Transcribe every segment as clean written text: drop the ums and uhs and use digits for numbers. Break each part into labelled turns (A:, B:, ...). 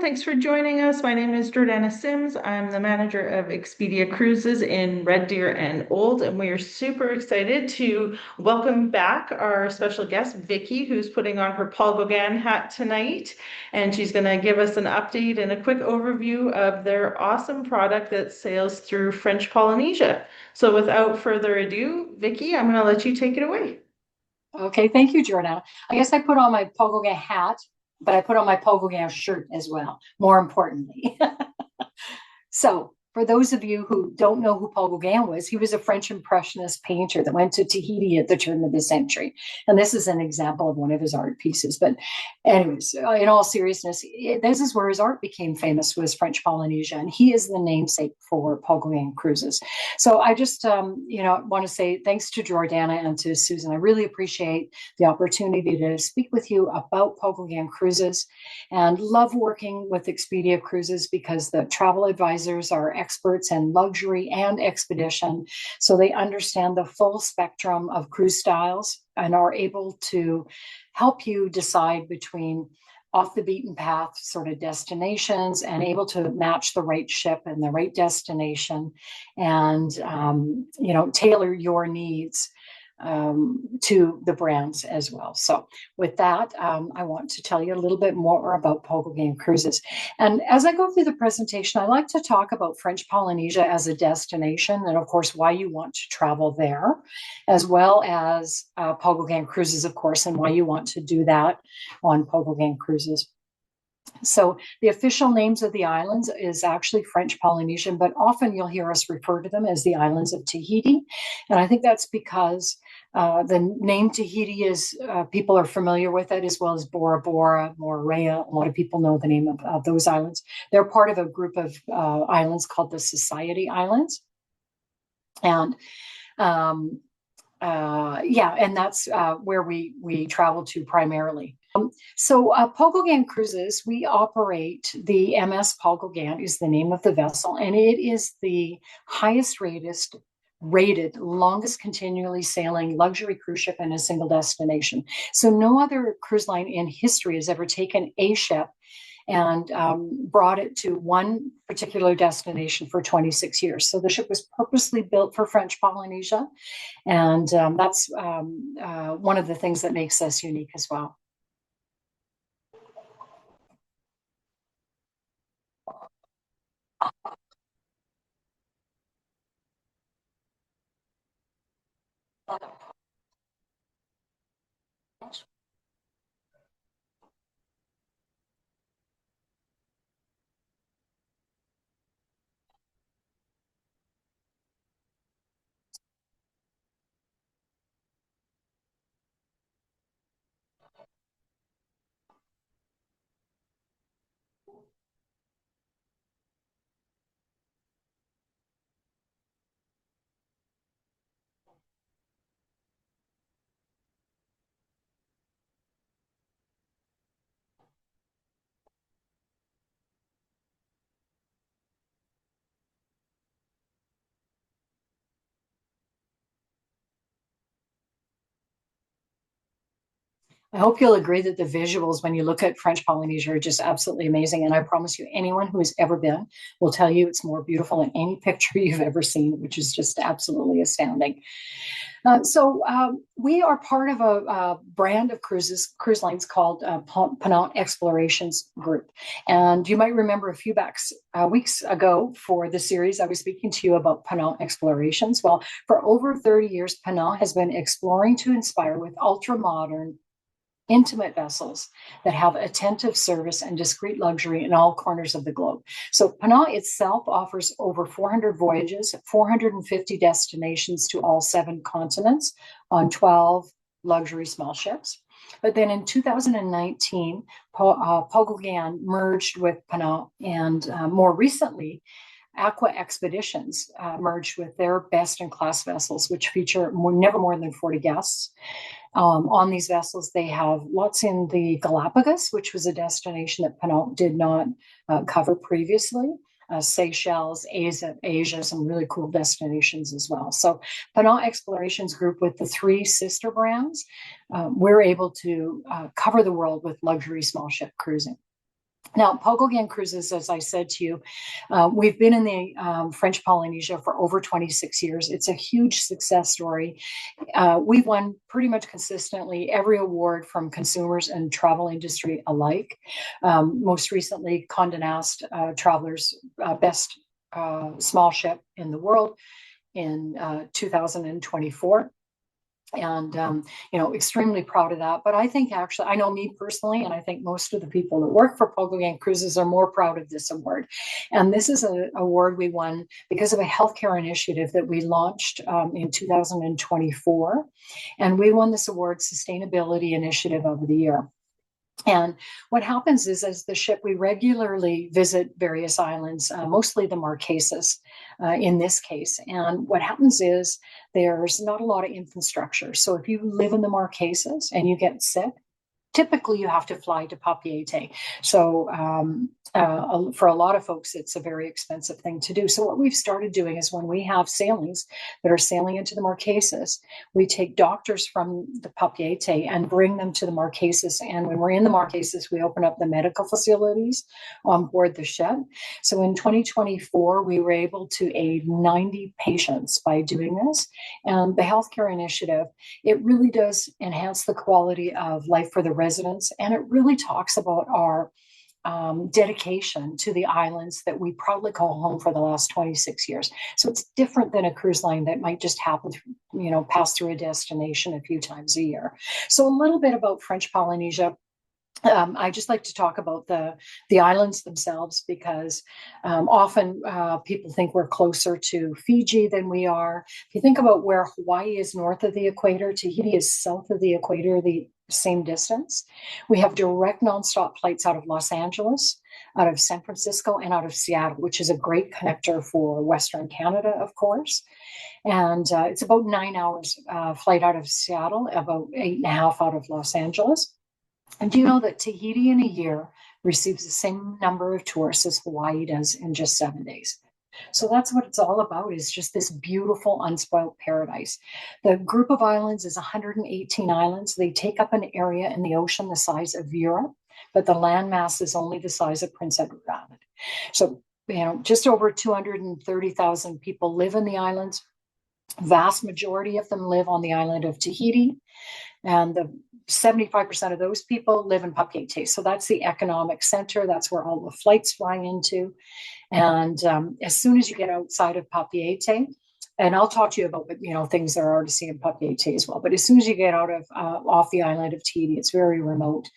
A: Thanks for joining us. My name is Jordana Sims. I'm the manager of Expedia Cruises in Red Deer and Old, and we are super excited to welcome back our special guest, Vicky, who's putting on her Paul Gauguin hat tonight. And she's going to give us an update and a quick overview of their awesome product that sails through French Polynesia. So without further ado, Vicky, I'm going to let you take it away.
B: Okay, thank you, Jordana. I guess I put on my Paul Gauguin hat, but I put on my Paul Gauguin shirt as well, more importantly. So, for those of you who don't know who Paul Gauguin was, he was a French Impressionist painter that went to Tahiti at the turn of the century. And this is an example of one of his art pieces. But anyways, in all seriousness, this is where his art became famous, was French Polynesia. And he is the namesake for Paul Gauguin Cruises. So I just, want to say thanks to Jordana and to Susan. I really appreciate the opportunity to speak with you about Paul Gauguin Cruises, and love working with Expedia Cruises because the travel advisors are experts in luxury and expedition. So they understand the full spectrum of cruise styles and are able to help you decide between off the beaten path sort of destinations and able to match the right ship and the right destination, and tailor your needs to the brands as well. So with that, I want to tell you a little bit more about Paul Gauguin Cruises. And as I go through the presentation, I like to talk about French Polynesia as a destination, and of course, why you want to travel there, as well as Paul Gauguin Cruises, of course, and why you want to do that on Paul Gauguin Cruises. So the official names of the islands is actually French Polynesian, but often you'll hear us refer to them as the islands of Tahiti. And I think that's because the name Tahiti is, people are familiar with it, as well as Bora Bora, Moorea. A lot of people know the name of those islands. They're part of a group of islands called the Society Islands. And and that's where we travel to primarily. So Paul Gauguin Cruises, we operate the MS Paul Gauguin is the name of the vessel, and it is the highest rated, longest continually sailing luxury cruise ship in a single destination. So no other cruise line in history has ever taken a ship and brought it to one particular destination for 26 years. So the ship was purposely built for French Polynesia, and that's one of the things that makes us unique as well. I hope you'll agree that the visuals, when you look at French Polynesia, are just absolutely amazing. And I promise you, anyone who has ever been will tell you it's more beautiful than any picture you've ever seen, which is just absolutely astounding. We are part of a brand of cruise lines called Ponant Explorations Group. And you might remember a few weeks ago for the series, I was speaking to you about Ponant Explorations. Well, for over 30 years, Ponant has been exploring to inspire with ultra-modern, intimate vessels that have attentive service and discreet luxury in all corners of the globe. So Ponant itself offers over 400 voyages, 450 destinations to all 7 continents on 12 luxury small ships. But then in 2019, Paul Gauguin merged with Ponant, and more recently, Aqua Expeditions merged with their best-in-class vessels, which feature never more than 40 guests. On these vessels, they have lots in the Galapagos, which was a destination that Ponant did not cover previously. Seychelles, Asia, some really cool destinations as well. So Ponant Explorations Group, with the 3 sister brands, we're able to cover the world with luxury small ship cruising. Now, Paul Gauguin Cruises, as I said to you, we've been in the French Polynesia for over 26 years. It's a huge success story. We've won pretty much consistently every award from consumers and travel industry alike. Most recently, Condé Nast Traveler's Best Small Ship in the World in 2024. And extremely proud of that. But I think actually, I know me personally, and I think most of the people that work for Paul Gauguin Cruises are more proud of this award. And this is an award we won because of a healthcare initiative that we launched in 2024. And we won this award, Sustainability Initiative of the Year. And what happens is, as the ship, we regularly visit various islands, mostly the Marquesas in this case. And what happens is there's not a lot of infrastructure. So if you live in the Marquesas and you get sick, typically you have to fly to Papeete. So for a lot of folks, it's a very expensive thing to do. So what we've started doing is when we have sailings that are sailing into the Marquesas, we take doctors from the Papeete and bring them to the Marquesas. And when we're in the Marquesas, we open up the medical facilities on board the ship. So in 2024, we were able to aid 90 patients by doing this. And the healthcare initiative, it really does enhance the quality of life for the residents. And it really talks about our dedication to the islands that we proudly call home for the last 26 years. So it's different than a cruise line that might just happen, pass through a destination a few times a year. So a little bit about French Polynesia. I just like to talk about the islands themselves because often people think we're closer to Fiji than we are. If you think about where Hawaii is north of the equator, Tahiti is south of the equator, the same distance. We have direct nonstop flights out of Los Angeles, out of San Francisco, and out of Seattle, which is a great connector for Western Canada, of course. And it's about 9 hours flight out of Seattle, about 8.5 out of Los Angeles. And do you know that Tahiti in a year receives the same number of tourists as Hawaii does in just 7 days? So that's what it's all about, is just this beautiful, unspoiled paradise. The group of islands is 118 islands. They take up an area in the ocean the size of Europe, but the landmass is only the size of Prince Edward Island. So, just over 230,000 people live in the islands. Vast majority of them live on the island of Tahiti. And the 75% of those people live in Papeete. So that's the economic center. That's where all the flights fly into. And as soon as you get outside of Papeete, and I'll talk to you about things there are to see in Papeete as well. But as soon as you get out of off the island of Tahiti, it's very remote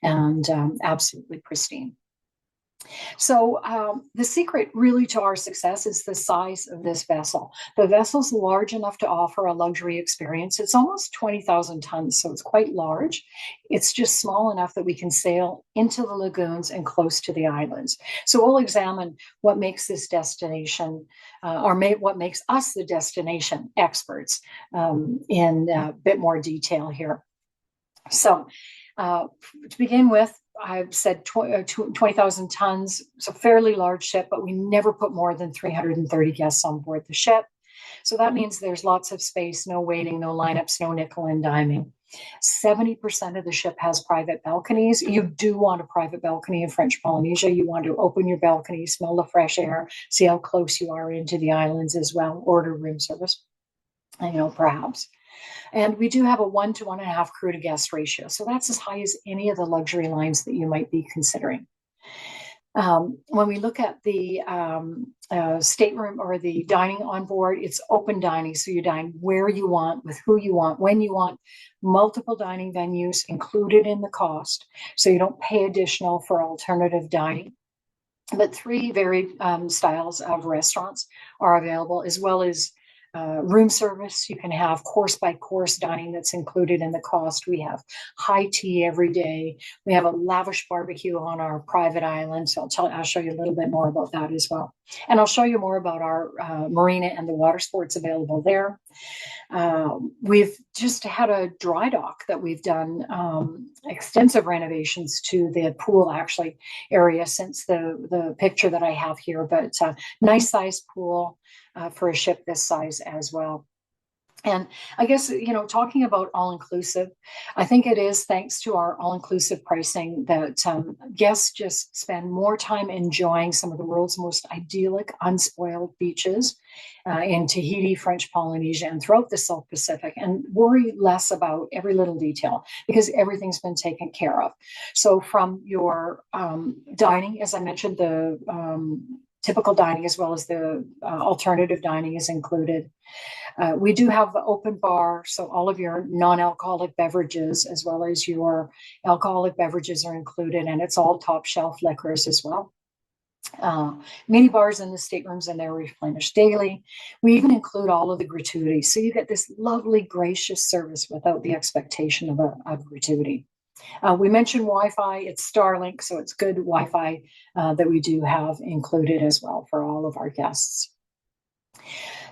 B: and absolutely pristine. So the secret really to our success is the size of this vessel. The vessel's large enough to offer a luxury experience. It's almost 20,000 tons, so it's quite large. It's just small enough that we can sail into the lagoons and close to the islands. So we'll examine what makes this destination, what makes us the destination experts in a bit more detail here. So to begin with, I've said 20,000 tons. It's a fairly large ship, but we never put more than 330 guests on board the ship. So that means there's lots of space, no waiting, no lineups, no nickel and diming. 70% of the ship has private balconies. You do want a private balcony in French Polynesia. You want to open your balcony, smell the fresh air, see how close you are into the islands as well, order room service, perhaps. And we do have a 1 to 1.5 crew to guest ratio. So that's as high as any of the luxury lines that you might be considering. When we look at the stateroom or the dining on board, it's open dining. So you dine where you want, with who you want, when you want. Multiple dining venues included in the cost. So you don't pay additional for alternative dining. But 3 varied styles of restaurants are available, as well as room service. You can have course by course dining that's included in the cost. We have high tea every day. We have a lavish barbecue on our private island. So I'll show you a little bit more about that as well. And I'll show you more about our marina and the water sports available there. We've just had a dry dock that we've done extensive renovations to the pool area since the picture that I have here, but nice size pool for a ship this size as well. And I guess, talking about all inclusive, I think it is thanks to our all inclusive pricing that guests just spend more time enjoying some of the world's most idyllic, unspoiled beaches in Tahiti, French Polynesia, and throughout the South Pacific, and worry less about every little detail because everything's been taken care of. So, from your dining, as I mentioned, the typical dining as well as the alternative dining is included. We do have the open bar, so all of your non-alcoholic beverages as well as your alcoholic beverages are included, and it's all top shelf liquors as well. Uh, Mini bars in the staterooms and they're replenished daily. We even include all of the gratuities, so you get this lovely, gracious service without the expectation of a gratuity. We mentioned Wi-Fi. It's Starlink, so it's good Wi-Fi that we do have included as well for all of our guests.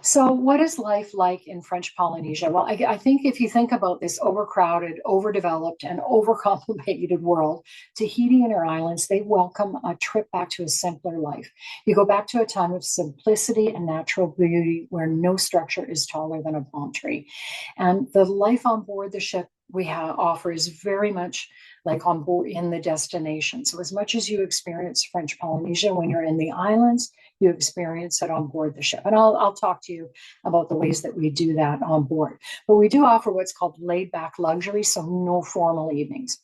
B: So, what is life like in French Polynesia? Well, I think if you think about this overcrowded, overdeveloped, and overcomplicated world, Tahiti and her islands, they welcome a trip back to a simpler life. You go back to a time of simplicity and natural beauty where no structure is taller than a palm tree. And the life on board the ship we offer is very much like on board in the destination. So, as much as you experience French Polynesia when you're in the islands, you experience it on board the ship. And I'll talk to you about the ways that we do that on board. But we do offer what's called laid back luxury, so no formal evenings.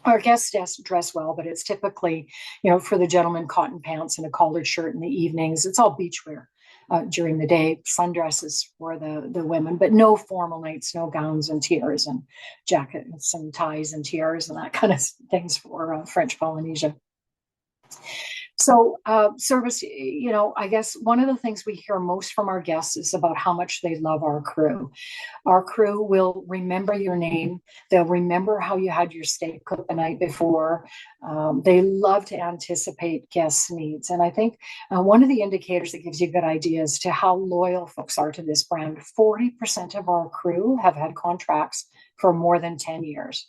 B: Our guests dress well, but it's typically, for the gentlemen, cotton pants and a collared shirt in the evenings. It's all beachwear. During the day, sundresses for the women, but no formal nights, no gowns and tiaras and jackets and ties and tiaras and that kind of things for French Polynesia. So, service, I guess one of the things we hear most from our guests is about how much they love our crew. Our crew will remember your name. They'll remember how you had your steak cooked the night before. They love to anticipate guests' needs. And I think one of the indicators that gives you a good idea as to how loyal folks are to this brand, 40% of our crew have had contracts for more than 10 years.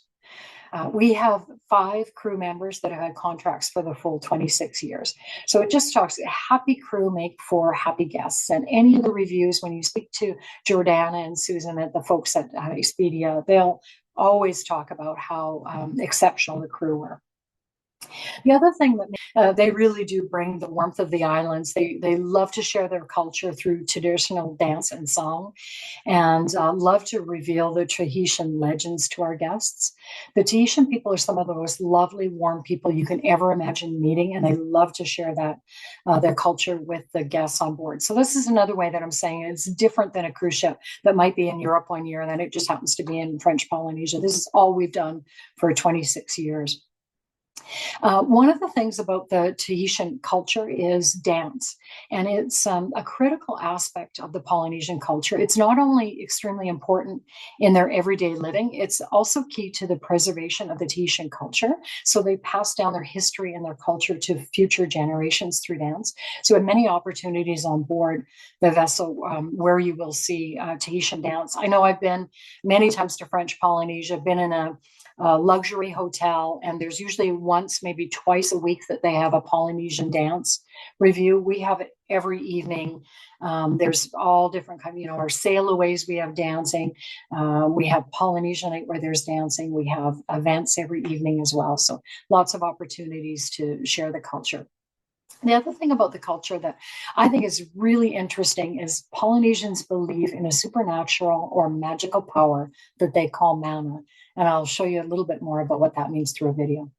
B: We have 5 crew members that have had contracts for the full 26 years. So it just talks, happy crew make for happy guests. And any of the reviews, when you speak to Jordana and Susan at the folks at Expedia, they'll always talk about how exceptional the crew were. The other thing that they really do bring the warmth of the islands. They love to share their culture through traditional dance and song, and love to reveal the Tahitian legends to our guests. The Tahitian people are some of the most lovely, warm people you can ever imagine meeting, and they love to share that their culture with the guests on board. So this is another way that I'm saying it's different than a cruise ship that might be in Europe one year, and then it just happens to be in French Polynesia. This is all we've done for 26 years. One of the things about the Tahitian culture is dance, and it's a critical aspect of the Polynesian culture. It's not only extremely important in their everyday living, it's also key to the preservation of the Tahitian culture. So they pass down their history and their culture to future generations through dance. So, in many opportunities on board the vessel where you will see Tahitian dance. I know I've been many times to French Polynesia, been in a luxury hotel, and there's usually once, maybe twice a week that they have a Polynesian dance review. We have it every evening. There's all different kind of, our sailaways, we have dancing. We have Polynesian night where there's dancing. We have events every evening as well. So lots of opportunities to share the culture. The other thing about the culture that I think is really interesting is Polynesians believe in a supernatural or magical power that they call mana. And I'll show you a little bit more about what that means through a video.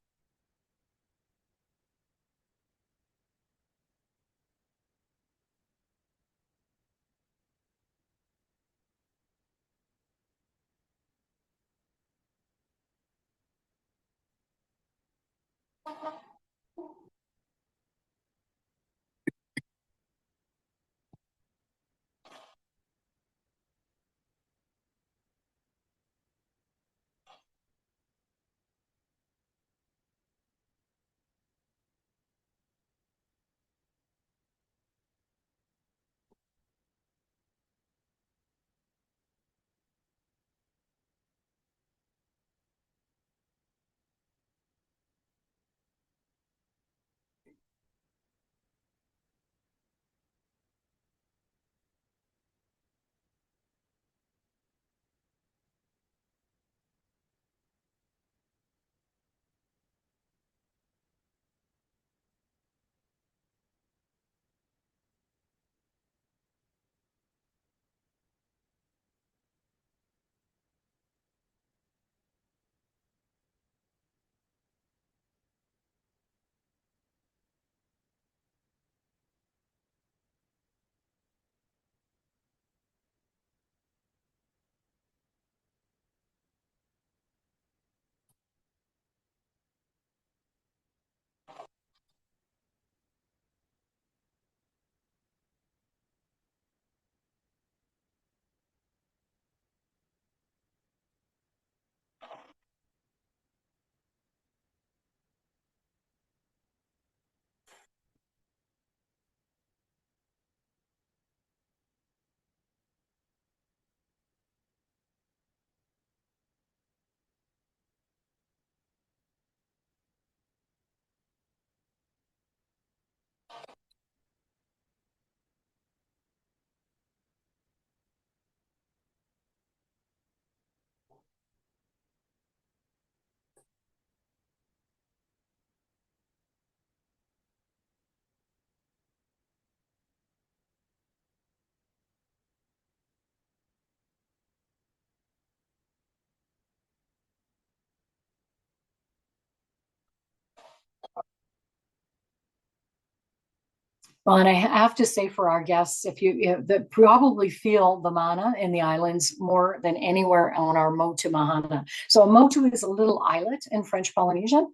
B: Well, and I have to say for our guests, if you that probably feel the mana in the islands more than anywhere on our Motu Mahana. So a Motu is a little islet in French Polynesian,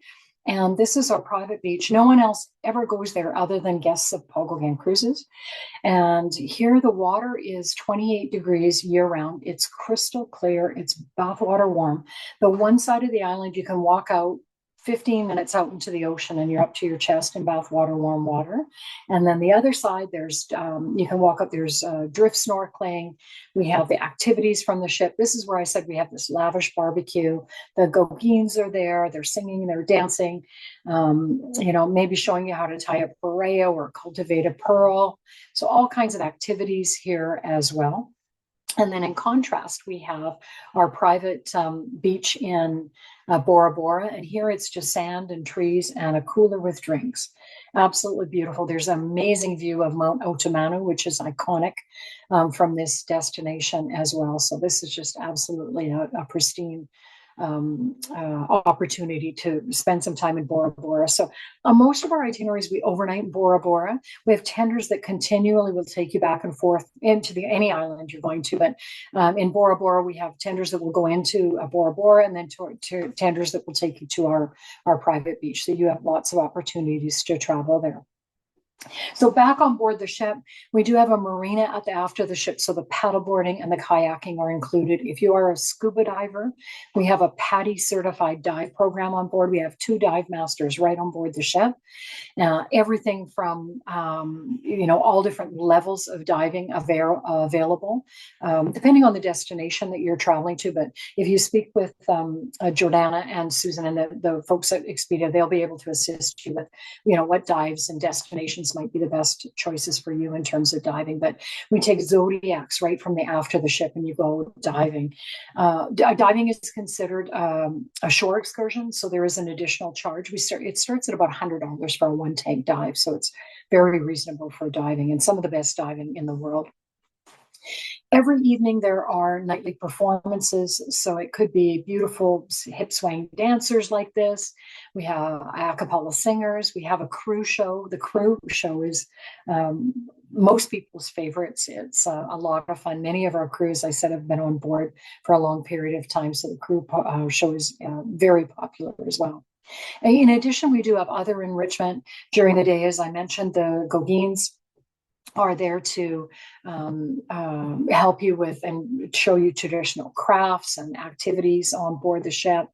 B: and this is our private beach. No one else ever goes there other than guests of Paul Gauguin Cruises. And here the water is 28 degrees year round. It's crystal clear. It's bathwater warm. The one side of the island, you can walk out 15 minutes out into the ocean and you're up to your chest in bathwater, warm water. And then the other side, there's you can walk up, there's drift snorkeling. We have the activities from the ship. This is where I said we have this lavish barbecue. The Gauguins are there. They're singing, they're dancing, maybe showing you how to tie a Moorea or cultivate a pearl. So all kinds of activities here as well. And then in contrast, we have our private beach in Bora Bora. And here it's just sand and trees and a cooler with drinks. Absolutely beautiful. There's an amazing view of Mount Otomanu, which is iconic from this destination as well. So this is just absolutely a pristine opportunity to spend some time in Bora Bora. So on most of our itineraries, we overnight in Bora Bora. We have tenders that continually will take you back and forth into any island you're going to. But in Bora Bora, we have tenders that will go into Bora Bora and then to tenders that will take you to our private beach. So you have lots of opportunities to travel there. So back on board the ship, we do have a marina at the aft of the ship. So the paddleboarding and the kayaking are included. If you are a scuba diver, we have a PADI certified dive program on board. We have 2 dive masters right on board the ship. Everything from, all different levels of diving available, depending on the destination that you're traveling to. But if you speak with Jordana and Susan and the folks at Expedia, they'll be able to assist you with, what dives and destinations might be the best choices for you in terms of diving. But we take zodiacs right from the aft of the ship and you go diving. Diving is considered a shore excursion, so there is an additional charge. It starts at about $100 for a 1-tank dive, so it's very reasonable for diving and some of the best diving in the world. Every evening there are nightly performances, so it could be beautiful hip swaying dancers like this. We have a cappella singers. We have a crew show. The crew show is most people's favorites. It's a lot of fun. Many of our crews, I said, have been on board for a long period of time, so the crew show is very popular as well. In addition, we do have other enrichment during the day. As I mentioned, the Gauguins are there to help you with and show you traditional crafts and activities on board the ship.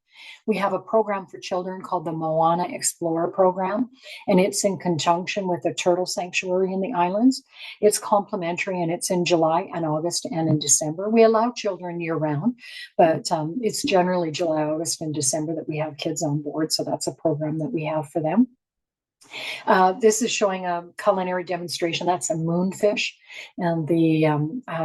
B: We have a program for children called the Moana Explorer program, and it's in conjunction with the turtle sanctuary in the islands. It's complimentary, and it's in July and August and in December. We allow children year round, but it's generally July, August, and December that we have kids on board. So that's a program that we have for them. This is showing a culinary demonstration. That's a moonfish, and the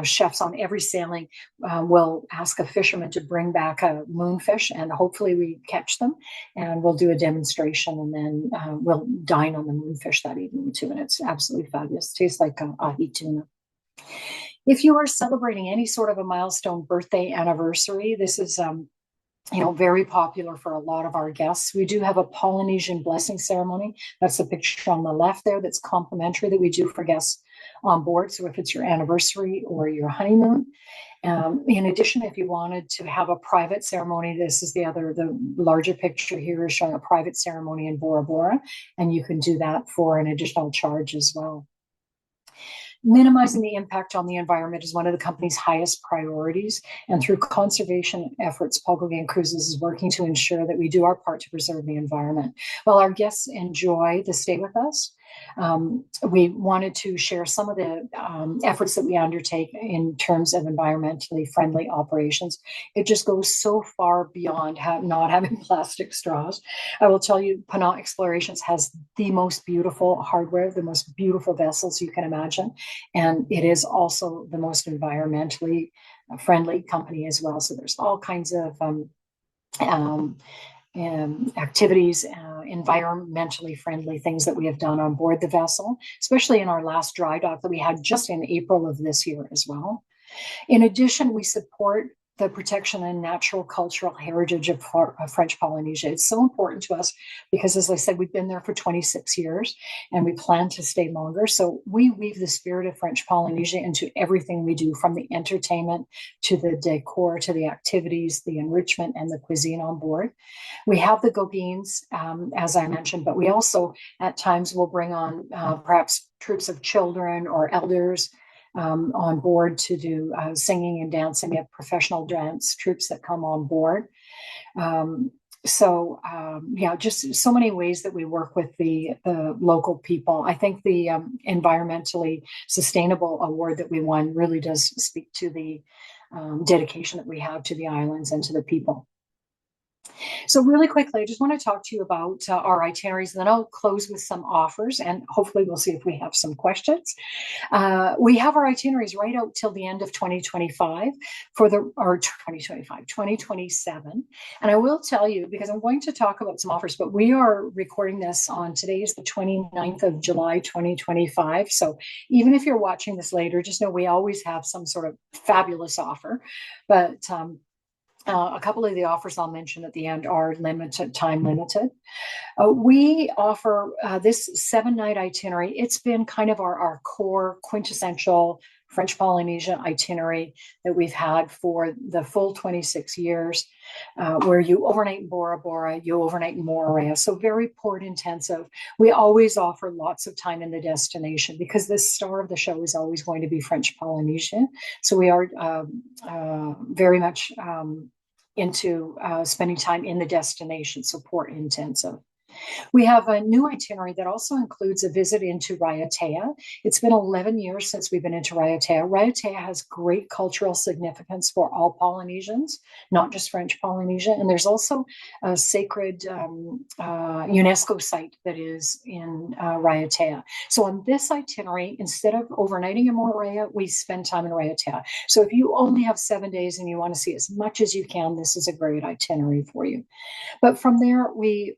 B: chefs on every sailing will ask a fisherman to bring back a moonfish, and hopefully we catch them, and we'll do a demonstration, and then we'll dine on the moonfish that evening too, and it's absolutely fabulous. It tastes like ahi tuna. If you are celebrating any sort of a milestone birthday anniversary, this is very popular for a lot of our guests. We do have a Polynesian blessing ceremony. That's the picture on the left there that's complimentary that we do for guests on board. So if it's your anniversary or your honeymoon. In addition, if you wanted to have a private ceremony, this is the larger picture here is showing a private ceremony in Bora Bora, and you can do that for an additional charge as well. Minimizing the impact on the environment is one of the company's highest priorities. And through conservation efforts, Paul Gauguin Cruises is working to ensure that we do our part to preserve the environment. While our guests enjoy the stay with us, we wanted to share some of the efforts that we undertake in terms of environmentally friendly operations. It just goes so far beyond not having plastic straws. I will tell you, Pana Explorations has the most beautiful hardware, the most beautiful vessels you can imagine. And it is also the most environmentally friendly company as well. So there's all kinds of activities, environmentally friendly things that we have done on board the vessel, especially in our last dry dock that we had just in April of this year as well. In addition, we support the protection and natural cultural heritage of French Polynesia. It's so important to us because, as I said, we've been there for 26 years and we plan to stay longer. So we weave the spirit of French Polynesia into everything we do, from the entertainment to the decor to the activities, the enrichment, and the cuisine on board. We have the Gauguins, as I mentioned, but we also at times will bring on perhaps troops of children or elders on board to do singing and dancing. We have professional dance troops that come on board. Just so many ways that we work with the local people. I think the environmentally sustainable award that we won really does speak to the dedication that we have to the islands and to the people. So really quickly, I just want to talk to you about our itineraries, and then I'll close with some offers, and hopefully we'll see if we have some questions. We have our itineraries right out till the end of 2025 or 2027. And I will tell you, because I'm going to talk about some offers, but we are recording this on today's the 29th of July, 2025. So even if you're watching this later, just know we always have some sort of fabulous offer. But a couple of the offers I'll mention at the end are time limited. We offer this 7-night itinerary. It's been kind of our core quintessential French Polynesia itinerary that we've had for the full 26 years, where you overnight in Bora Bora, you overnight in Moorea. So very port intensive. We always offer lots of time in the destination because the star of the show is always going to be French Polynesia. So we are very much into spending time in the destination, so port intensive. We have a new itinerary that also includes a visit into Raiatea. It's been 11 years since we've been into Raiatea. Raiatea has great cultural significance for all Polynesians, not just French Polynesia. And there's also a sacred UNESCO site that is in Raiatea. So on this itinerary, instead of overnighting in Moorea, we spend time in Raiatea. So if you only have 7 days and you want to see as much as you can, this is a great itinerary for you. But from there, we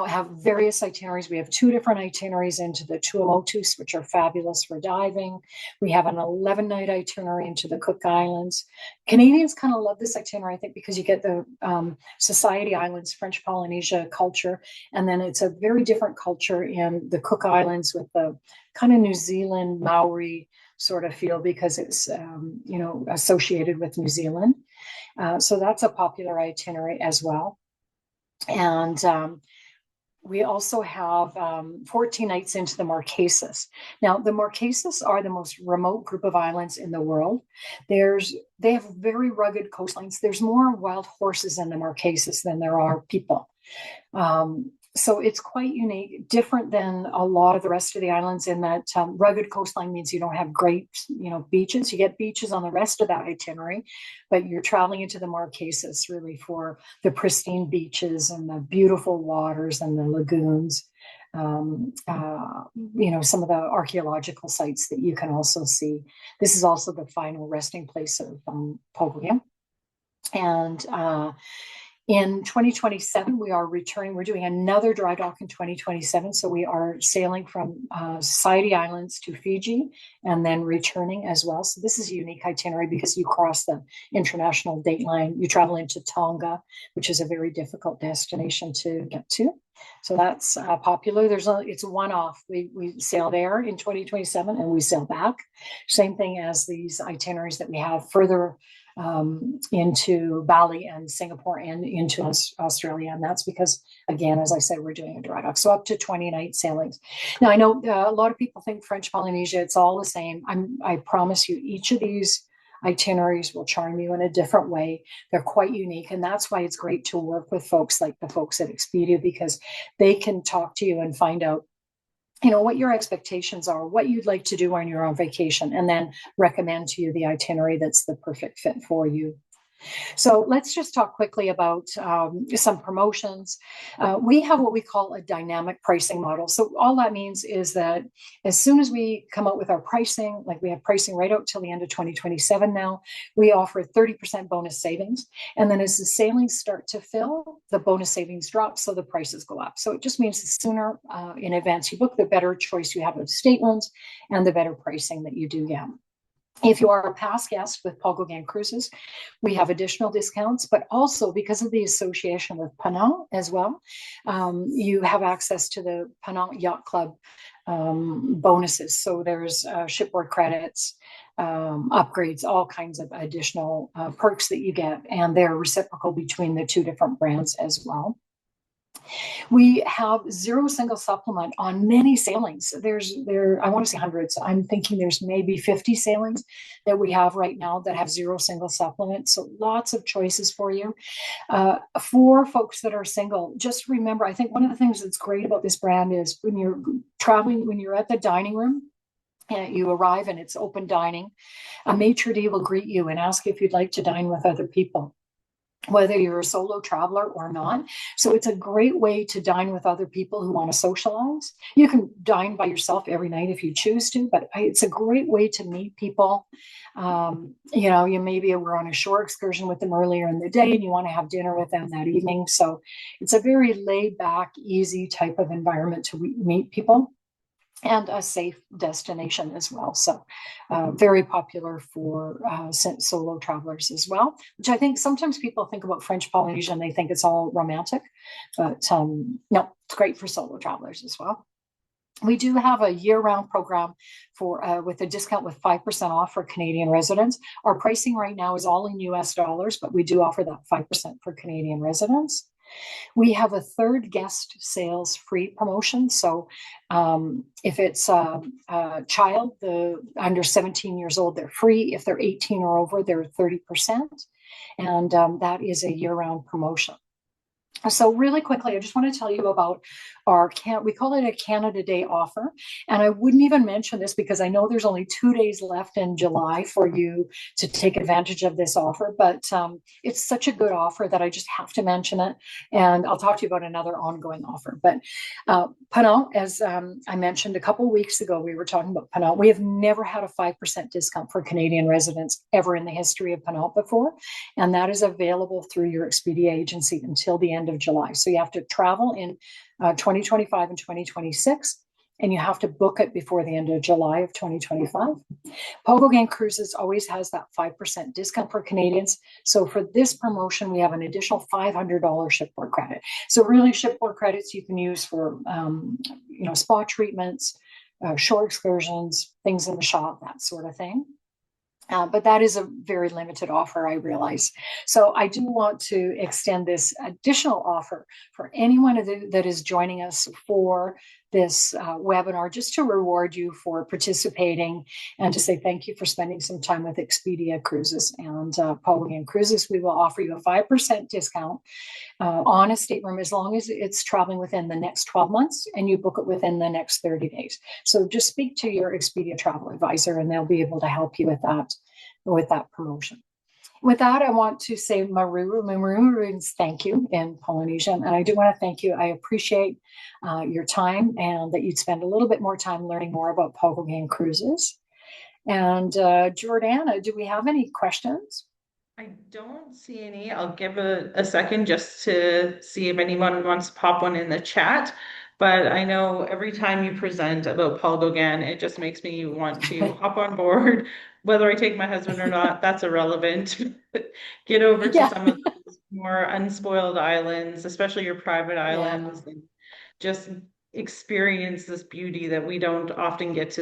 B: have various itineraries. We have 2 different itineraries into the Tuamotus, which are fabulous for diving. We have an 11-night itinerary into the Cook Islands. Canadians kind of love this itinerary, I think, because you get the Society Islands, French Polynesia culture, and then it's a very different culture in the Cook Islands with the kind of New Zealand Maori sort of feel because it's, associated with New Zealand. So that's a popular itinerary as well. And we also have 14 nights into the Marquesas. Now, the Marquesas are the most remote group of islands in the world. They have very rugged coastlines. There's more wild horses in the Marquesas than there are people. So it's quite unique, different than a lot of the rest of the islands in that rugged coastline means you don't have great, beaches. You get beaches on the rest of that itinerary, but you're traveling into the Marquesas really for the pristine beaches and the beautiful waters and the lagoons. Some of the archaeological sites that you can also see. This is also the final resting place of Paul Gauguin. And in 2027, we are returning. We're doing another dry dock in 2027. So we are sailing from Society Islands to Fiji and then returning as well. So this is a unique itinerary because you cross the international date line. You travel into Tonga, which is a very difficult destination to get to. So that's popular. It's a one-off. We sail there in 2027 and we sail back. Same thing as these itineraries that we have further into Bali and Singapore and into Australia. And that's because, again, as I said, we're doing a dry dock. So up to 20-night sailings. Now, I know a lot of people think French Polynesia, it's all the same. I promise you, each of these itineraries will charm you in a different way. They're quite unique. And that's why it's great to work with folks like the folks at Expedia, because they can talk to you and find out what your expectations are, what you'd like to do when you're on vacation, and then recommend to you the itinerary that's the perfect fit for you. So let's just talk quickly about some promotions. We have what we call a dynamic pricing model. So all that means is that as soon as we come out with our pricing, like we have pricing right out till the end of 2027 now, we offer 30% bonus savings. And then as the sailings start to fill, the bonus savings drop, so the prices go up. So it just means the sooner in advance you book, the better choice you have of staterooms and the better pricing that you do get. If you are a past guest with Paul Gauguin Cruises, we have additional discounts, but also because of the association with Penang as well, you have access to the Penang Yacht Club bonuses. So there's shipboard credits, upgrades, all kinds of additional perks that you get, and they're reciprocal between the two different brands as well. We have zero single supplement on many sailings. I want to say hundreds. I'm thinking there's maybe 50 sailings that we have right now that have zero single supplement. So lots of choices for you. For folks that are single, just remember, I think one of the things that's great about this brand is when you're traveling, when you're at the dining room, and you arrive and it's open dining, a maitre d' will greet you and ask if you'd like to dine with other people, whether you're a solo traveler or not. So it's a great way to dine with other people who want to socialize. You can dine by yourself every night if you choose to, but it's a great way to meet people. You maybe were on a shore excursion with them earlier in the day and you want to have dinner with them that evening. So it's a very laid back, easy type of environment to meet people, and a safe destination as well. So very popular for solo travelers as well, which I think sometimes people think about French Polynesia and they think it's all romantic, but no, it's great for solo travelers as well. We do have a year-round program for with a discount with 5% off for Canadian residents. Our pricing right now is all in US dollars, but we do offer that 5% for Canadian residents. We have a third guest sales free promotion. So if it's a child under 17 years old, they're free. If they're 18 or over, they're 30%. And that is a year-round promotion. So really quickly, I just want to tell you about we call it a Canada Day offer. And I wouldn't even mention this because I know there's only 2 days left in July for you to take advantage of this offer, but it's such a good offer that I just have to mention it. And I'll talk to you about another ongoing offer. But Penang, as I mentioned a couple of weeks ago, we were talking about Penang. We have never had a 5% discount for Canadian residents ever in the history of Penang before. And that is available through your Expedia agency until the end of July. So you have to travel in 2025 and 2026, and you have to book it before the end of July of 2025. Paul Gauguin Cruises always has that 5% discount for Canadians. So for this promotion, we have an additional $500 shipboard credit. So really shipboard credits you can use for, spa treatments, shore excursions, things in the shop, that sort of thing. But that is a very limited offer, I realize. So I do want to extend this additional offer for anyone that is joining us for this webinar, just to reward you for participating and to say thank you for spending some time with Expedia Cruises and Paul Gauguin Cruises. We will offer you a 5% discount on a stateroom as long as it's traveling within the next 12 months and you book it within the next 30 days. So just speak to your Expedia travel advisor and they'll be able to help you with that promotion. With that, I want to say Maroon's thank you in Polynesian. And I do want to thank you. I appreciate your time and that you'd spend a little bit more time learning more about Paul Gauguin Cruises. And Jordana, do we have any questions?
A: I don't see any. I'll give a second just to see if anyone wants to pop one in the chat. But I know every time you present about Paul Gauguin, it just makes me want to hop on board. Whether I take my husband or not, that's irrelevant. Get over to
B: Yeah.
A: some of those more unspoiled islands, especially your private
B: Yeah.
A: islands, and just experience this beauty that we don't often get to